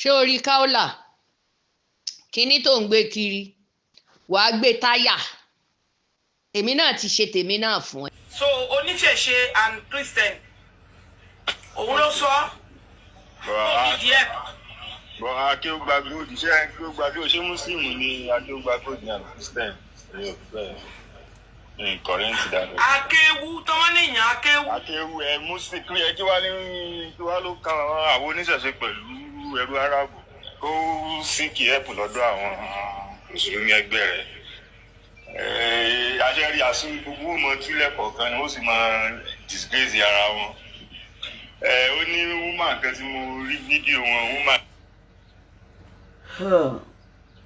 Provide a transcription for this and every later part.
ṣé orí káólà kíní tó ń gbé kiri wàá gbé táyà èmi náà ti ṣe tèmi náà fún ẹ. so oníṣẹ̀ṣe and Christian òun ló sọ bọ́ akéwùgbà gold ṣé akéwùgbà gold ṣé mùsùlùmí ni akéwùgbà gold ní àná Christian ní òkúta ẹ̀ kọ̀rẹ́ǹtì dáadáa. akéwù tọ́mọ́ nìyẹn akéwù ẹ mùsùlùmí ẹ kí wá ló kan àwọn oníṣẹ̀ṣe pẹ̀lú ẹrú arábù kó síkì ẹ̀pù lọ́dọ̀ àwọn mùsùlùmí ẹgbẹ́ rẹ̀ aṣẹ́rí àsún gbogbo ọmọ túlẹ̀ kọ̀ọ̀kan ni ó sì máa disgrace ara wọn. Ó ní woman kan tí mo rí fídíò wọn woman.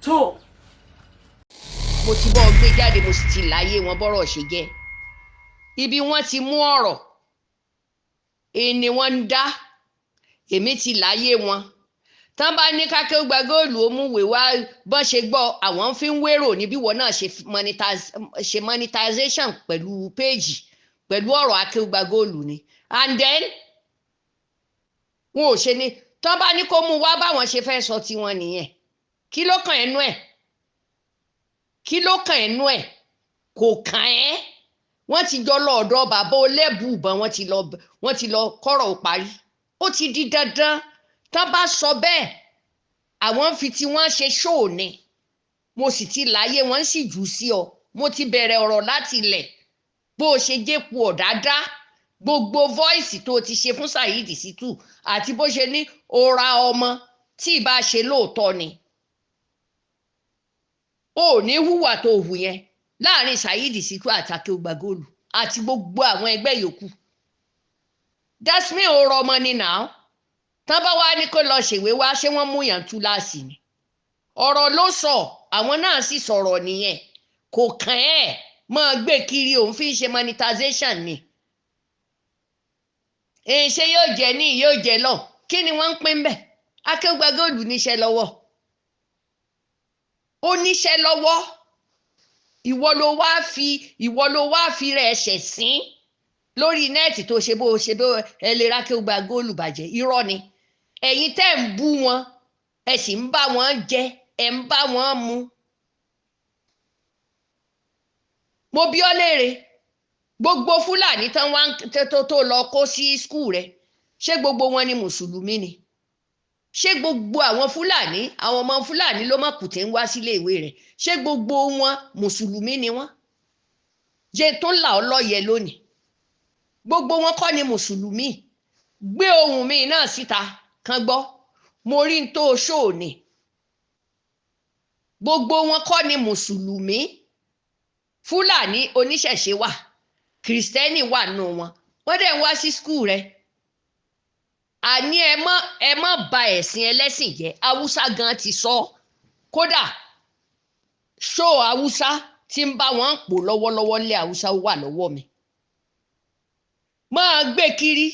tó mo ti bọ́ gbé jáde mo sì ti láyé wọn bọ́rọ̀ ṣe jẹ́ ibi wọ́n ti mú ọ̀rọ̀ èni wọ́n ń dá èmi ti láyé wọn tán bá ní kákéwùgbà góòlù ó mú wèé wá bọ́n ṣe gbọ́ àwọn fi ń wérò níbí wọn náà ṣe monetization pẹ̀lú péèjì pẹ̀lú ọ̀rọ̀ akéwùgbà góòlù ni and then wọn ò ṣe ni tán bá ní kó mú wá báwọn ṣe fẹ́ sọ tiwọn nìyẹn kí ló kàn ẹnu ẹ̀ kí ló kàn ẹnu ẹ̀ kò kàn ẹ́ wọ́n ti jọ lọ ọ̀dọ̀ bàbá olébùbọn wọ́n ti lọ kọ́rọ̀ ò parí ó ti di dandan tán bá sọ bẹ́ẹ̀ àwọn fi tí wọ́n ṣe ṣóò ni mo sì ti láyé wọ́n sì jù sí ọ mo ti bẹ̀rẹ̀ ọ̀rọ̀ láti ilẹ̀ bó o ṣe jẹ́pu ọ̀dádá gbogbo voice tó ti ṣe fún Saheed Shittu àti bó ṣe ní ó ra ọmọ tí ìbá ṣe lóòótọ́ ni ó ní hùwà tó hù yẹn láàrin Saheed Shittu àti akéwùgbà góòlù àti gbogbo àwọn ẹgbẹ́ yòókù dasmin ó rọ ọmọ ni náà tán bá wá ní kó lọ ṣèwé wá ṣé wọ́n mú yàn túláàsì ni ọ̀rọ̀ ló sọ àwọn náà sì sọ̀rọ̀ nìyẹn kò kàn ẹ́ máa gbé kiri òun fi ń ṣe monetization ni ṣé yóò jẹ ní yóò jẹ lọ kí ni wọ́n ń pín bẹ́ẹ̀ akéwùgbà góòlù níṣẹ́ lọ́wọ́ ó níṣẹ́ lọ́wọ́ ìwọ ló wá fi rẹ̀ ṣẹ̀ sín lórí nẹ́ẹ̀tì tó ṣe bó ẹlẹ́ra akéwùgbà góòlù bàjẹ́ irọ́ ni ẹ̀yin tẹ́ ń bú wọn ẹ sì ń bá wọn jẹ ẹ ń bá wọn mu. mo bi ọ́ léèrè gbogbo fúlàní tán wá tó lọ kó sí skul rẹ ṣé gbogbo wọn ni mùsùlùmí ni ṣé gbogbo àwọn ọmọ fúlàní ló mọ̀ kùtẹ́ ń wá sílé ìwé rẹ̀ ṣé gbogbo wọn mùsùlùmí ni wọ́n jẹ́ tó ń là ọ́ lọ́yẹ lónìí gbogbo wọn kọ́ ni mùsùlùmí gbé ohùn mi náà síta kan gbọ́ mo rí n tó ṣóò ni gbogbo wọn kọ́ ni mùsùlùmí fúlàní oníṣẹ̀ṣe wà kìrìsìtẹ́nì wà nù wọn wọ́n dẹ̀ ń wá sí skul rẹ̀ àní ẹ má ba ẹ̀sìn ẹlẹ́sìn jẹ́ haúsá gan ti sọ kódà ṣóò haúsá tí ń bá wọn pò lọ́wọ́lọ́wọ́ ńlẹ̀ haúsá wà lọ́wọ́ mi máa gbé kiri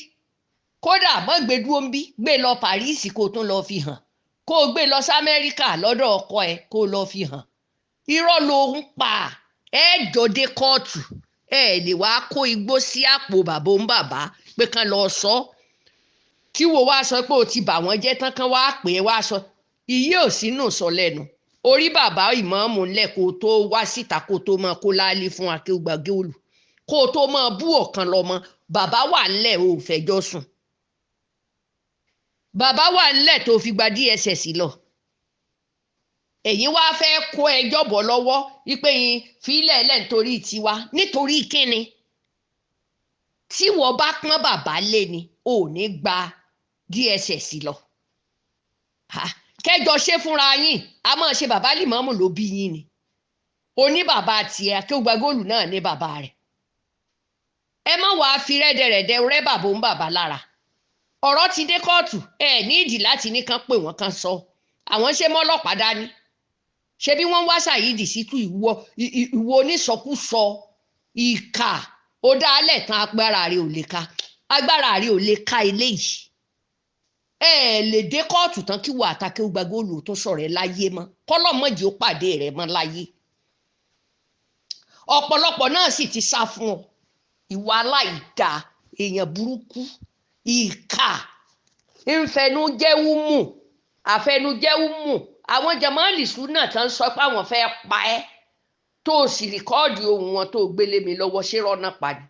kódà má gbé dúró ń bí gbé lọ Paris kó tún lọ fi hàn kó o gbé lọ sí Amẹ́ríkà lọ́dọ̀ ọkọ ẹ kó lọ fi hàn irọ́ ló ń pa ẹ jọdé kóòtù ẹ lè wá kó igbó sí àpò bàbá ń bàbá pé kán lọ sọ kí wo wá sọ pé o ti bà wọ́n jẹ́ tán kán wá pè é wá sọ iye ò sínú sọ lẹ́nu orí bàbá ìmáàmù ńlẹ̀ kó tó wá síta kó tó máa kó láálí fún akéwùgbà góòlù kó tó máa bú ọ̀kan lọ́mọ bàbá wà ńlẹ̀ ò fẹjọ́ sùn bàbá wà ńlẹ̀ tó fi gba DSS lọ ẹ̀yin wá fẹ́ kó ẹjọ́ bọ̀ lọ́wọ́ wípé yín fílẹ̀ lẹ̀ nítorí tiwa nítorí kíni tí wọ́n bá pọ́n bàbá lé ni ò ní gba DSS lọ kẹjọ ṣe fúnra yín a máa ṣe bàbá Límọ́mù ló bí yín ni oní bàbá tiẹ̀ akéwùgbà góòlù náà ní bàbá rẹ̀ ẹ má wàá fi rẹ́dẹ̀rẹ̀dẹ̀ rẹ́ bàbá ń bàbá lára ọ̀rọ̀ ti dé kóòtù ẹ nídìí láti ní kán pè wọ́n kán sọ àwọn ṣe mọ́ ọlọ́pàá dání ṣe bí wọ́n wá Saheed Shittu ìwọ onísọkúsọ ìkà ó dálẹ̀ tán agbára rẹ̀ ò lè ka eléyìí ẹ lè dé kóòtù tán kí wọ́n àtàkéwùgbà góòlù tó sọ̀rọ̀ ẹ láyé mọ́ kọ́lọ́mọ́jì ó pàdé rẹ̀ mọ́ láyé ọ̀pọ̀lọpọ̀ náà sì ti sá fún ọ ìwà aláìda èèyàn burúkú ìkà ìfẹnujẹ wúmù àfẹnujẹ́ umu àwọn jamali suna tán sọ pé àwọn fẹ́ pa ẹ́ tó o sì rìkọ́ọ̀dì ohùn wọn tó o gbélé mi lọ́wọ́ ṣé rọ́nà pa ni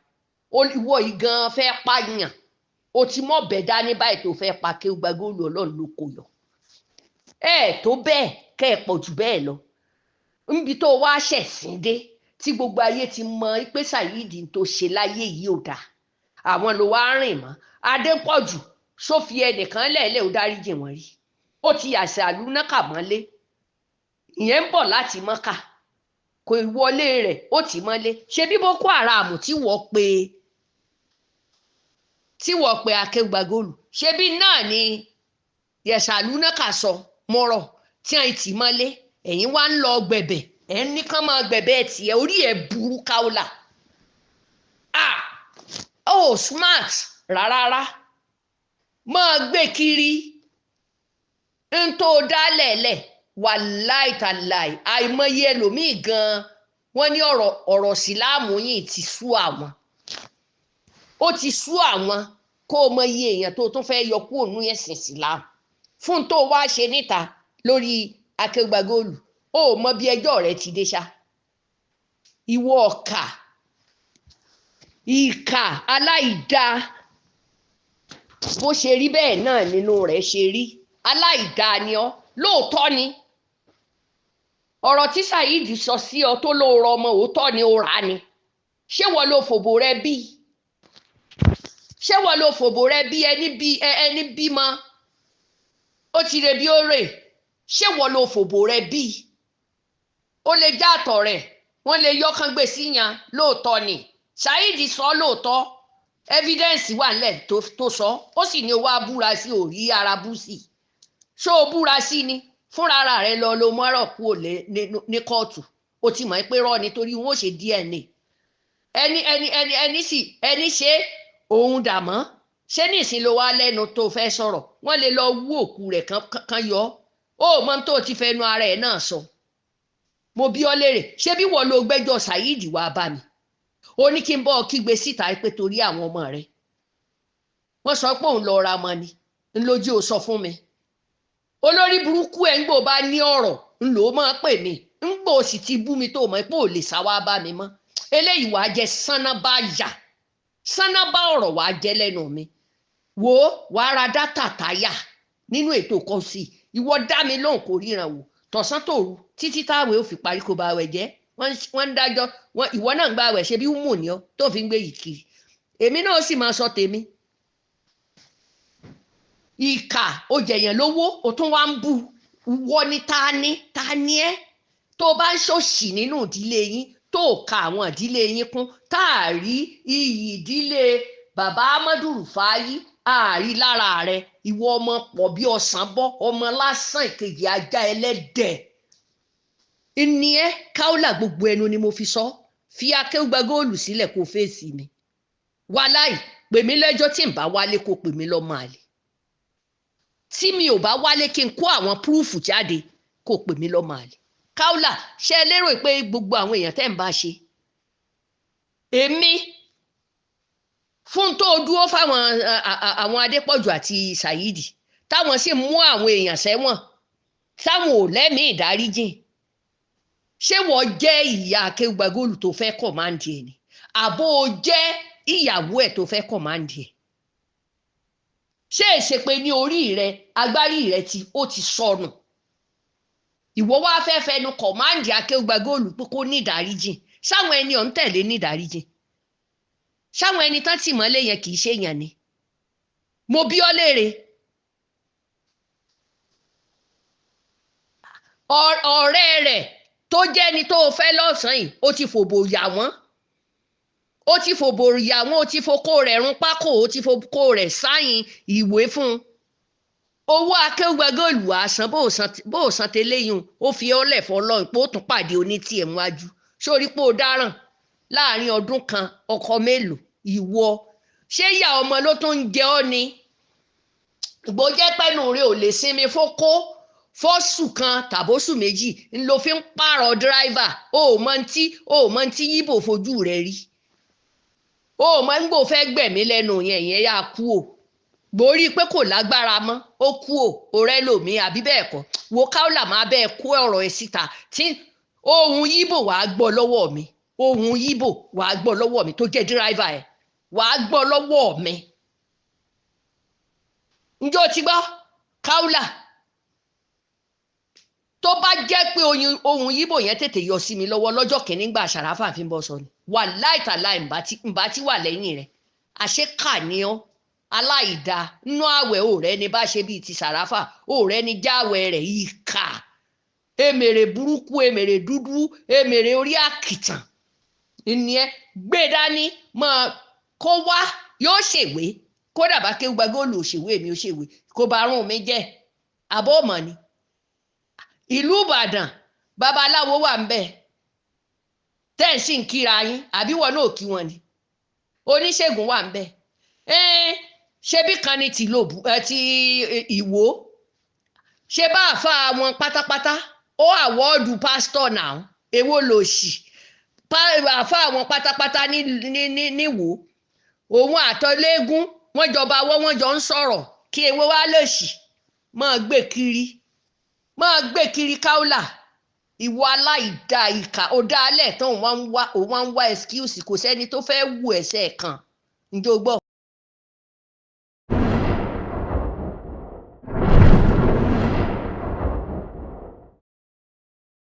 ìwọ yìí gan fẹ́ pààyàn o ti mọ̀ bẹ́ẹ̀ dání báyìí tó fẹ́ pa Akeugba Gold Ọlọ́run ló kó yọ tó bẹ́ẹ̀ kẹ́ ẹ̀ pọ̀ jù bẹ́ẹ̀ lọ níbi tó wá ṣẹ̀sìn dé tí gbogbo ayé ti mọ pé Saheed tó ṣe láyé yìí ò dáa àwọn ló wá rìn mọ́ Adépọ̀jù sófi ẹnìkan lẹ́ẹ̀lẹ́ ò dáríjì wọ́n rí ó ti àṣà àlùnákà mọ́lé ìyẹn ń bọ̀ láti mọ́kà kò wọlé rẹ̀ ó ti mọ́lé ṣe bí Boko Haram tí wọ́n pe Akeugba Gold ṣe bí náà ni yẹ̀sà àlùnákà sọ mọ́rọ̀ tí wọ́n ti mọ́lé ẹ̀yin wá ń lọ gbẹ̀bẹ̀ ẹ̀ ń ní kán máa gbẹ̀bẹ̀ tiẹ̀ orí ẹ̀ burú Kaola smart rárá máa gbé kiri ń tó dálẹ̀lẹ̀ wàláì tàláì àìmọye ẹlòmíì gan-an wọ́n ní ọ̀rọ̀ síláàmù yìí ti sú àwọn ó ti sú àwọn kó o mọ iye èèyàn tó tún fẹ́ yọ kúrò nínú ẹ̀sìn síláàmù fún tó wá ṣe níta lórí Akeugba Gold ó mọ bí ẹjọ́ rẹ ti dé ṣá ìwọ ọ̀kà ìkà aláìdá bó ṣe rí bẹ́ẹ̀ náà nínú rẹ̀ ṣe rí aláìdá ni ọ́ lóòótọ́ ni ọ̀rọ̀ tí Saheed sọ sí ọ tó lóò rọ ọmọ òótọ́ ni ó rà á ni ṣé wọ́n ló fòbò rẹ bí ẹni bímọ ó ti rè bí ó rè ṣé wọ́n ló fòbò rẹ bí ó lè já àtọ̀ rẹ̀ wọ́n lè yọkàn gbé síyan lóòótọ́ ni Saheed sọ lóòótọ́ evidence wà nílẹ̀ tó sọ ó sì ní owó abúra sí òrí ara bú sí ṣó o búra sí ni fúnra rẹ lọ lo mọ́rọ̀ kúrò ní kóòtù ó ti mọ̀ pé rọ́ nítorí wọn ò ṣe DNA ẹni ṣe òun dàmọ́ ṣé nísìn ló wá lẹ́nu tó fẹ́ sọ̀rọ̀ wọ́n lè lọ wú òkú rẹ̀ kan yọ ó mọ tó ti fẹnu ara ẹ̀ náà sọ mo bí ọ léèrè ṣé bí wọ́n lo gbẹ́jọ́ Saheed wá bá mi ó ní kí n bọ́ kígbe síta pé torí àwọn ọmọ rẹ̀ wọ́n sọ pé òun lọ ra ọmọ ni ńlójú ò sọ fún mi olórí burúkú ẹ̀ ń gbò bá ní ọ̀rọ̀ ńlò ó máa pè mí ń gbò sì ti bú mi tó mọ̀ pé ò lè sá wá bá mi mọ́ eléyìí wàá jẹ sánábà yà sánábà ọ̀rọ̀ wàá jẹ lẹ́nu mi wò ó wàá ra dátà táyà nínú ètò kan sí ìwọ dá mi lóhùn kò ríran wò tọ̀sán tòru títí táwé ò fi parí kó bá wẹ̀ jẹ́ wọ́n ń dájọ́ ìwọ náà ń gbà wẹ̀ ṣe bí wúmù ni ọ́ tó fi ń gbé yìí kiri èmi náà sì máa sọ tèmi ìkà ó jẹ̀yàn lówó ó tún wá ń bú wọ́n ní ta ni ẹ́ tó bá ń ṣòṣì nínú ìdílé yín tó ka àwọn ìdílé yín kún tá a rí iyì ìdílé bàbá Amadu Rufai ààrí lára rẹ ìwọ ọmọ pọ̀ bí ọ̀sán bọ́ ọmọ lásán ìkejì ajá ẹlẹ́dẹ̀ ìní ẹ Kaola gbogbo ẹnu ni mo fi sọ fi Akeugba Gold sílẹ̀ kó fèsì mi wàláì pè mí lẹ́jọ́ tí n bá wálé kó pè mí lọ́mọ àlè tí mi ò bá wálé kí n kó àwọn púrúfù jáde kó pè mí lọ́mọ àlè Kaola ṣe é lérò pé gbogbo àwọn èèyàn tẹ́ ń bá ṣe èmi fún tó dúró fáwọn àwọn Adépọ̀jù àti Saheed táwọn sì mú àwọn èèyàn sẹ́wọ̀n táwọn ò lẹ́mìí ìdáríjìn ṣé wọ́n jẹ́ ìyá Akeugba Gold tó fẹ́ kọ̀máǹdì ẹ̀ ni àbó jẹ́ ìyàwó ẹ̀ tó fẹ́ kọ̀máǹdì ẹ̀ ṣé èṣe pé ní orí rẹ agbárí rẹ ó ti sọnù ìwọ wá fẹ́ fẹnu kọ̀máǹdì Akeugba Gold pé kó ní ìdáríjìn sáwọn ẹni ọ̀hún tẹ̀lé ní ìdáríjìn sáwọn ẹni tán tì mọ́lé yẹn kì í ṣèyàn ni mo bí ọ léèrè ọ̀rẹ́ rẹ̀ tó jẹ́ ẹni tó fẹ́ lọ́sàn-án yìí ó ti fòbò yà wọ́n ó ti fokó rẹ̀ rún pákó ó ti fokó rẹ̀ sáyìn ìwé fún un owó Akeugba Gold wà san bó o san tẹ́lẹ̀yìn ó fi ọ́ lẹ̀ fọlọ́run pé ó tún pàdé onítìẹ̀ níwájú sórí pé ó dáràn láàrin ọdún kan ọkọ mélòó ìwọ ṣé ìyá ọmọ ló tún ń jẹ ọ́ ni gbọ́jẹ́ pẹ́nu rẹ ò lè sinmi fọ́sù kan tàbóṣù méjì ń lo fi ń pààrọ̀ dírìvà ó mọ tí yíbò fojú rẹ rí ó mọ ń gbò fẹ́ gbẹ̀mí lẹ́nu yẹn yá kú o borí pé kò lágbára mọ́ ó kú ọ̀rẹ́ lòmí àbí bẹ́ẹ̀ kọ́ wo Kaola máa bẹ́ẹ̀ kó ọ̀rọ̀ ẹ̀ síta tí ohun yíbò wàá gbọ́ lọ́wọ́ mi ohun yíbò wàá gbọ́ lọ́wọ́ mi tó jẹ́ díráìvà ẹ̀ wàá gbọ́ lọ́wọ́ mi ǹjọ́ ti gbọ́ Kaola tó bá jẹ́ pé ohun yíbò yẹn tètè yọ sí mi lọ́wọ́ lọ́jọ́ kìíní gbà Sàràfà fi ń bọ́ sọ ni wàláì tàláì ǹbá tí wà lẹ́yìn rẹ̀ àṣekà ni ọ́ aláìda nínú àwẹ̀ òrẹ́ ni bá ṣe bíi ti Sàràfà òrẹ́ ni jáwẹ̀ rẹ̀ ìkà èmèrè burúkú èmèrè dúdú èmèrè orí àkìtàn ìníẹ́ gbé dání mọ́ kó wá yóò ṣèwé kódà bá kéwú gbàgbọ́ọ̀lù òṣèwé mi ò ṣèwé kó bá rún mi jẹ́ àbọ̀ ọmọ ni ìlú Ìbàdàn babaláwo wà ń bẹ̀ tẹ́ǹsì ń kíra yín àbí wọn náà kí wọn ni oníṣègùn wà ń bẹ̀ ṣebí kan ní ti Ìwó ṣe bá àfa wọn pátápátá ó àwọ́ọ̀dù pásítọ̀ náà èwo lò sí àfa wọn pátápátá níwò òun àtọlẹ́gùn wọ́n jọba wọ́n jọ ń sọ̀rọ̀ kí ewé wá lè sí máa gbé kiri Kaola ìwọ aláìda ìkà ó dá alẹ́ tán òun wá ń wá excuse kò sẹ́ni tó fẹ́ wù ẹsẹ̀ kan ǹjọ́ gbọ́.